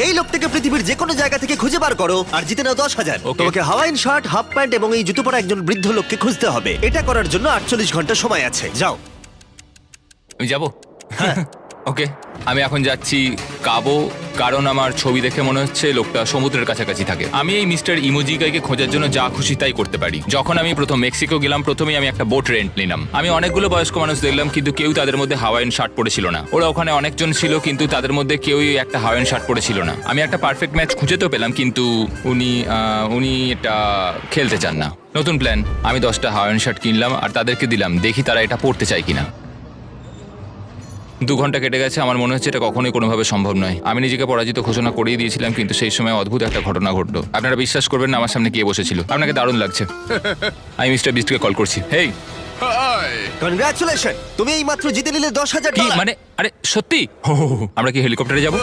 এই লোকটাকে পৃথিবীর যে কোনো জায়গা থেকে খুঁজে বার করো আর জিতে নাও 10,000। Okay. তোমাকে হাওয়াইন শার্ট, হাফ প্যান্ট এবং এই জুতো পরা একজন বৃদ্ধ লোককে খুঁজতে হবে। এটা করার জন্য 48 ঘন্টা সময় আছে। যাও। আমি যাব ওকে আমি এখন যাচ্ছি কাবো, কারণ আমার ছবি দেখে মনে হচ্ছে লোকটা সমুদ্রের কাছাকাছি থাকে। আমি এই মিস্টার ইমোজি গাইকে খোঁজার জন্য যা খুশি তাই করতে পারি। যখন আমি প্রথম মেক্সিকো গেলাম, প্রথমেই আমি একটা বোট রেন্ট নিলাম। আমি অনেকগুলো বয়স্ক মানুষ দেখলাম, কিন্তু কেউ তাদের মধ্যে হাওয়াইন শার্ট পরেছিল না। ওরা ওখানে অনেকজন ছিল, কিন্তু তাদের মধ্যে কেউই একটা হাওয়াইন শার্ট পরেছিল না। আমি একটা পারফেক্ট ম্যাচ খুঁজে তো পেলাম, কিন্তু উনি এটা খেলতে চান না। নতুন প্ল্যান, আমি 10টা হাওয়াইন শার্ট কিনলাম আর তাদেরকে দিলাম, দেখি তারা এটা পরতে চায় কিনা। 2 ঘন্টা কেটে গেছে, আমার মনে হচ্ছে এটা কখনোই কোনোভাবে সম্ভব নয়। আমি নিজেকে পরাজিত ঘোষণা করিয়ে দিয়েছিলাম, কিন্তু সেই সময় অদ্ভুত একটা ঘটনা ঘটলো। আপনারা বিশ্বাস করবেন না, আমার সামনে কে বসেছিল। আপনাকে দারুণ লাগছে। আমি মিস্টার বিস্টকে কল করছি। হেই, কনগ্রাচুলেশন, তুমি এই মাত্র জিতে নিলে 10,000 কি ডলার। মানে? আরে সত্যি? আমরা কি হেলিকপ্টারে যাবো?